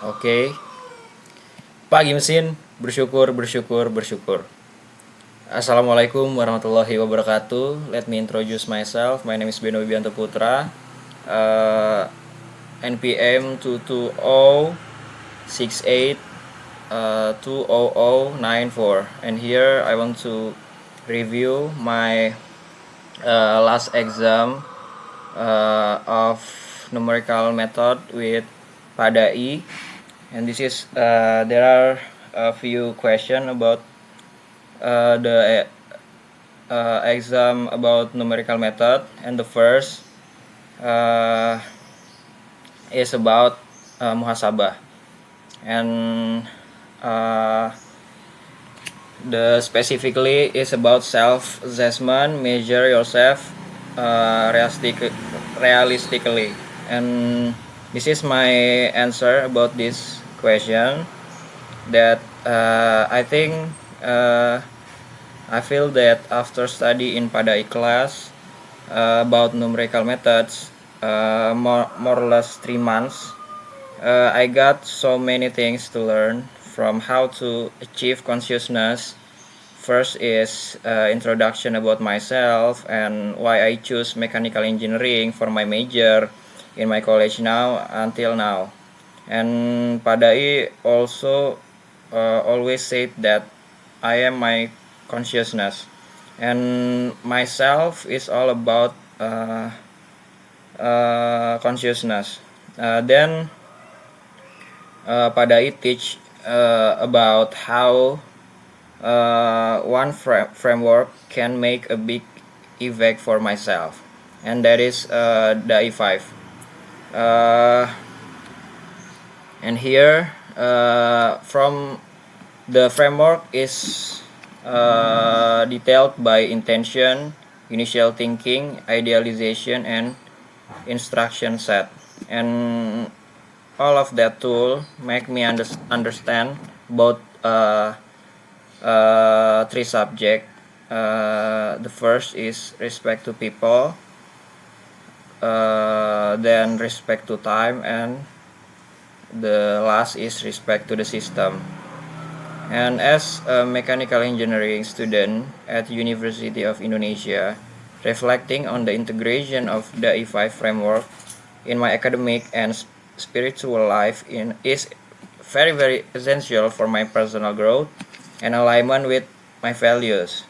Oke. Pagi mesin, bersyukur, bersyukur, bersyukur. Assalamualaikum warahmatullahi wabarakatuh. Let me introduce myself. My name is Beno Wibianto Putra. NPM 22068 20094. And here I want to review my last exam of numerical method with PADAI. And this is there are a few questions about the exam about numerical method, and the first is about muhasabah, and the specifically is about self assessment, measure yourself realistically, and this is my answer about this question. That I think I feel that after study in PADAI class about numerical methods more or less 3 months, I got so many things to learn from how to achieve consciousness. First is introduction about myself and why I choose mechanical engineering for my major in my college now until now. And PADAI also always said that I am my consciousness, and myself is all about consciousness. Then PADAI teach about how one framework can make a big effect for myself, and that is DAI 5. And here from the framework is detailed by intention, initial thinking, idealization, and instruction set. And all of that tool make me understand both three subjects. The first is respect to people, then respect to time, and the last is respect to the system. And as a mechanical engineering student at University of Indonesia, reflecting on the integration of the E5 framework in my academic and spiritual life is very essential for my personal growth and alignment with my values.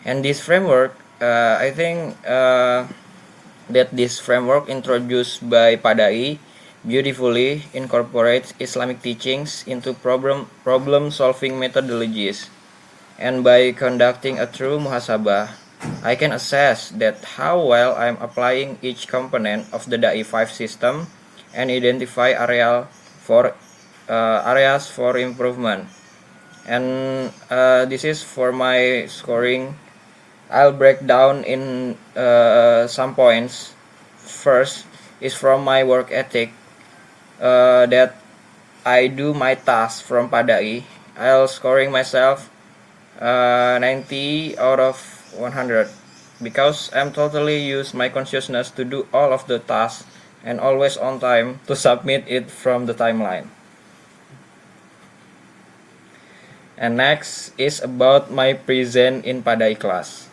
And this framework, I think that this framework introduced by PADAI beautifully incorporates Islamic teachings into problem solving methodologies. And by conducting a true muhasabah, I can assess that how well I'm applying each component of the DAI 5 system and identify areas for improvement. And this is for my scoring. I'll break down in some points. First is from my work ethic, that I do my task from PADAI. I'll scoring myself 90 out of 100 because I'm totally use my consciousness to do all of the tasks and always on time to submit it from the timeline. And next is about my present in PADAI class.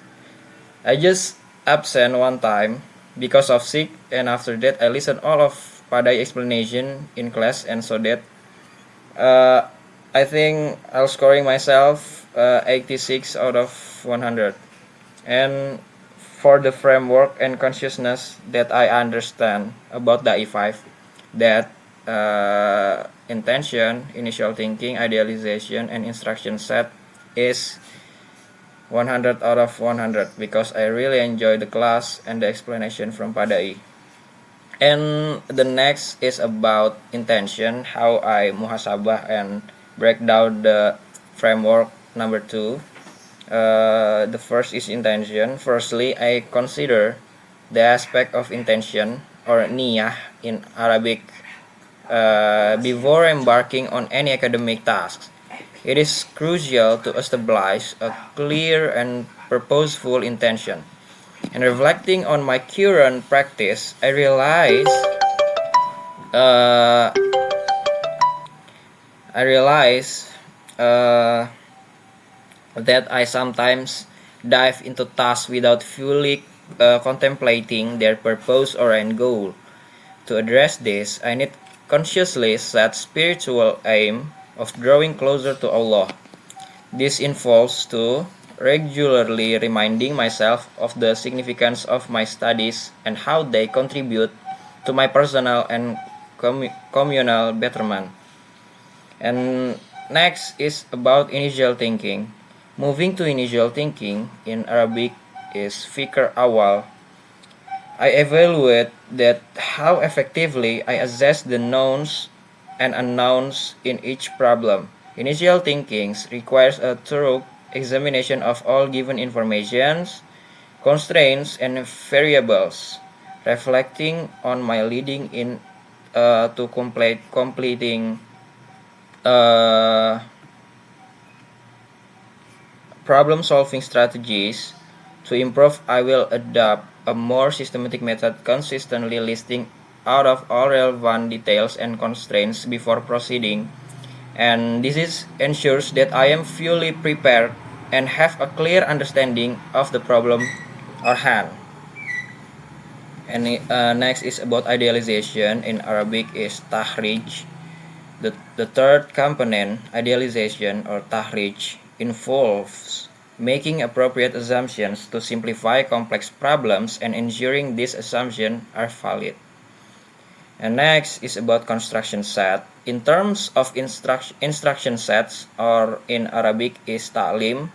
I just absent one time because of sick, and after that I listen all of PADAI explanation in class, and so that I think I'll scoring myself 86 out of 100. And for the framework and consciousness that I understand about the E5, that intention, initial thinking, idealization, and instruction set is 100 out of 100 because I really enjoy the class and the explanation from PADAI. And the next is about intention, how I muhasabah and break down the framework number 2. The first is intention. Firstly, I consider the aspect of intention or niyah in Arabic before embarking on any academic tasks. It is crucial to establish a clear and purposeful intention. And reflecting on my current practice, I realize I realize that I sometimes dive into tasks without fully contemplating their purpose or end goal. To address this, I need consciously set spiritual aim of drawing closer to Allah. This involves to regularly reminding myself of the significance of my studies and how they contribute to my personal and communal betterment. And next is about initial thinking. Moving to initial thinking in Arabic is fikr awal. I evaluate that how effectively I assess the knowns and unknowns in each problem. Initial thinking requires a thorough examination of all given informations, constraints, and variables, reflecting on my leading in to completing uh, problem-solving strategies. To improve, I will adopt a more systematic method, consistently listing out of all relevant details and constraints before proceeding. And ensures that I am fully prepared and have a clear understanding of the problem or hand. And next is about idealization. In Arabic is tahrij. The third component, idealization or tahrij, involves making appropriate assumptions to simplify complex problems and ensuring these assumptions are valid. And next is about construction set. In terms of instruction sets, or in Arabic is ta'lim,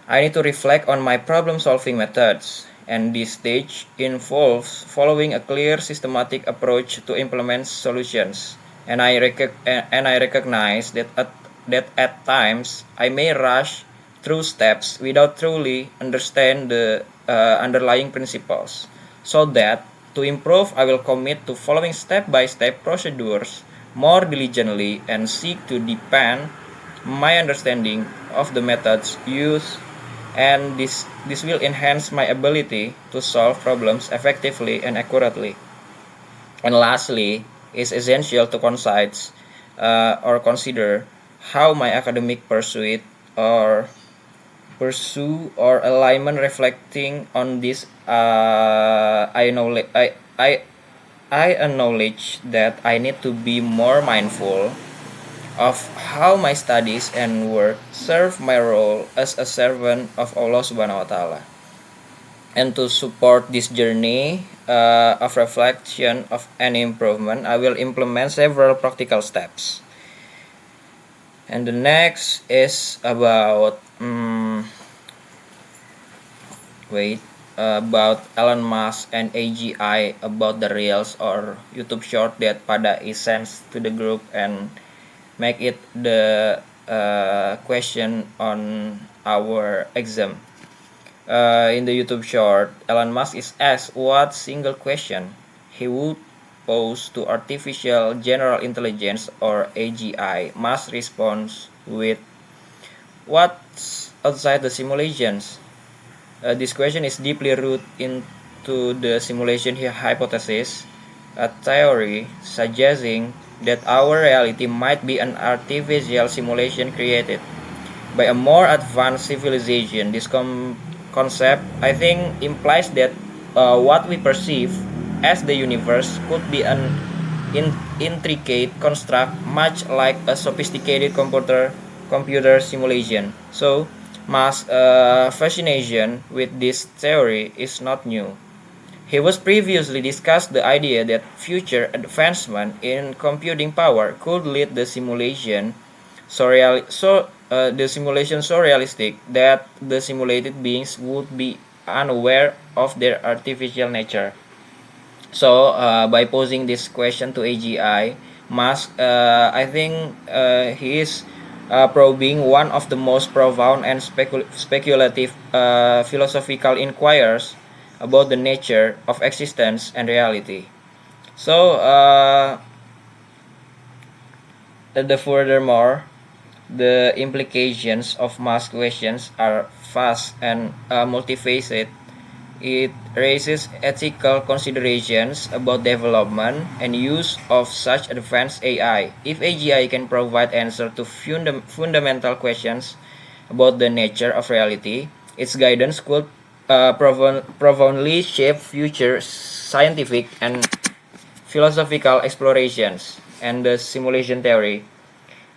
I need to reflect on my problem-solving methods, and this stage involves following a clear systematic approach to implement solutions. And I recognize that at times I may rush through steps without truly understand the underlying principles. So that to improve, I will commit to following step-by-step procedures more diligently and seek to deepen my understanding of the methods used, and this will enhance my ability to solve problems effectively and accurately. And lastly, it's essential to consider how my academic or pursue or alignment reflecting on this. I acknowledge that I need to be more mindful of how my studies and work serve my role as a servant of Allah Subhanahu wa Ta'ala. And to support this journey of reflection of any improvement, I will implement several practical steps. And the next is about about Elon Musk and AGI, about the Reels or YouTube short that Pada is sent to the group and make it the question on our exam. In the YouTube short, Elon Musk is asked what single question he would pose to artificial general intelligence or AGI. Musk responds with, "What's outside the simulations?" This question is deeply rooted into the simulation hypothesis, a theory suggesting that our reality might be an artificial simulation created by a more advanced civilization. This concept, I think, implies that what we perceive as the universe could be an intricate construct, much like a sophisticated computer simulation. So, Musk's fascination with this theory is not new. He was previously discussed the idea that future advancement in computing power could lead the simulation so realistic that the simulated beings would be unaware of their artificial nature. So, by posing this question to AGI, Musk, I think he is probing one of the most profound and speculative philosophical inquiries about the nature of existence and reality. So, furthermore, the implications of Musk's questions are vast and multifaceted. It raises ethical considerations about development and use of such advanced AI. If AGI can provide answers to fundamental questions about the nature of reality, its guidance could profoundly shape future scientific and philosophical explorations. And the simulation theory.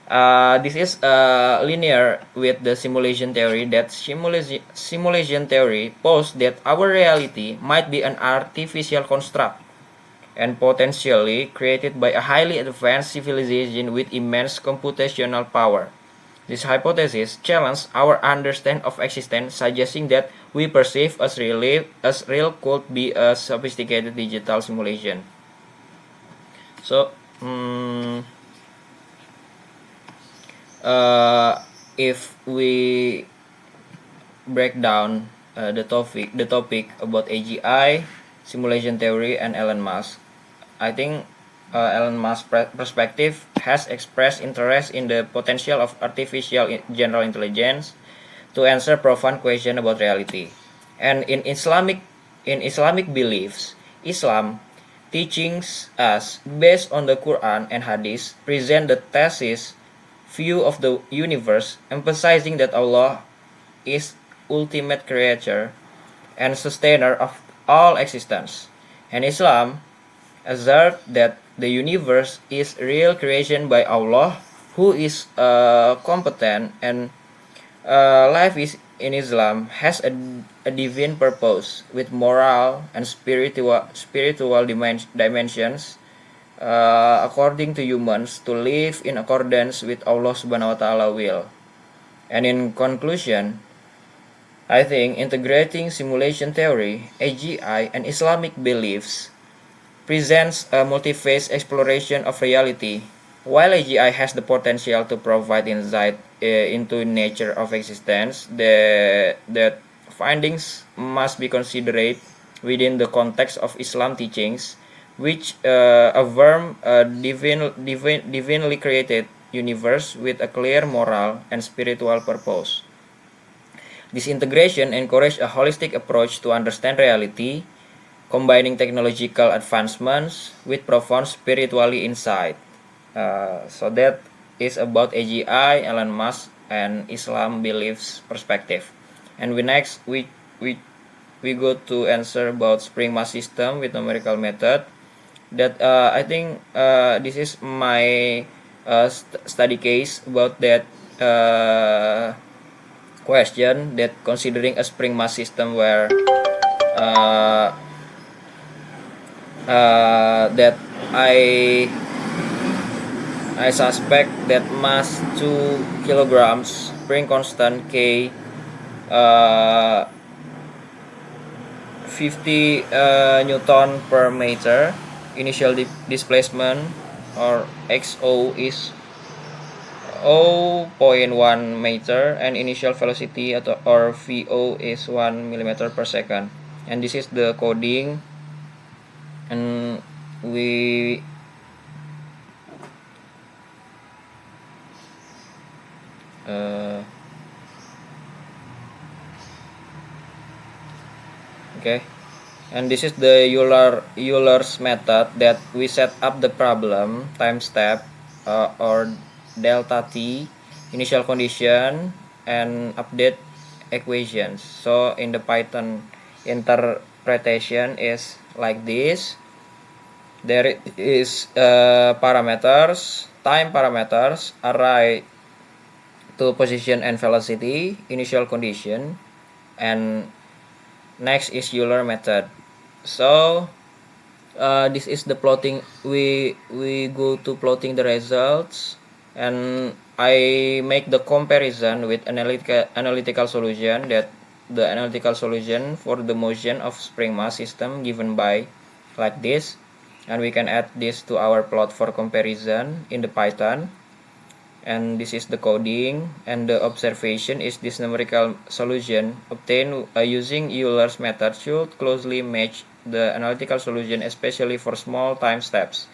This is linear with the simulation theory. That simulation theory posits that our reality might be an artificial construct and potentially created by a highly advanced civilization with immense computational power. This hypothesis challenges our understanding of existence, suggesting that we perceive as real could be a sophisticated digital simulation. So, if we break down the topic about AGI, simulation theory, and Elon Musk, I think Elon Musk's perspective has expressed interest in the potential of artificial general intelligence to answer profound questions about reality. And in Islamic beliefs, Islam teachings us based on the Quran and Hadith present the thesis view of the universe, emphasizing that Allah is ultimate creator and sustainer of all existence. And Islam asserts that the universe is real creation by Allah, who is competent, and life is in Islam has a divine purpose with moral and spiritual dimensions, according to humans to live in accordance with Allah Subhanahu wa Ta'ala will. And in conclusion, I think integrating simulation theory, AGI, and Islamic beliefs presents a multi-phase exploration of reality. While AGI has the potential to provide insight into nature of existence, the findings must be considered within the context of Islam teachings, which affirm a divinely created universe with a clear moral and spiritual purpose. This integration encourages a holistic approach to understand reality, combining technological advancements with profound spiritual insight. So that is about AGI, Elon Musk, and Islam beliefs perspective. And we go to answer about spring mass system with numerical method. That I think this is my study case about that question, that considering a spring mass system where that I suspect that mass 2 kilograms, spring constant K 50 Newton per meter, initial displacement or XO is 0.1 meter, and initial velocity or VO is 1 millimeter per second. And this is the coding, and we okay, and this is the Euler's method, that we set up the problem time step or delta t, initial condition, and update equations. So in the Python interpretation is like this. There is parameters, time parameters, array to position and velocity, initial condition, and next is Euler method. So this is the plotting. We go to plotting the results, and I make the comparison with analytical solution, that the analytical solution for the motion of spring mass system given by like this, and we can add this to our plot for comparison in the Python. And this is the coding, and the observation is this numerical solution obtained using Euler's method should closely match the analytical solution, especially for small time steps.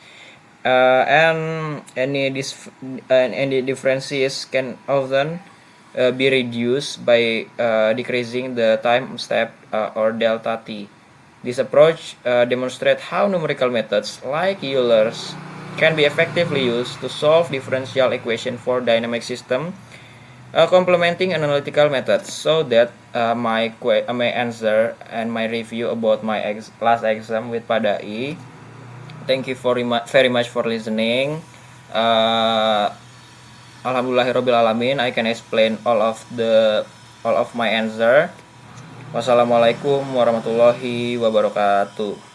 And any differences can often be reduced by decreasing the time step or delta t. This approach demonstrates how numerical methods like Euler's can be effectively used to solve differential equation for dynamic system, complementing analytical methods. So that my answer and my review about my last exam with Padai. Thank you very much for listening. Alhamdulillahirobbilalamin, I can explain all of my answer. Wassalamualaikum warahmatullahi wabarakatuh.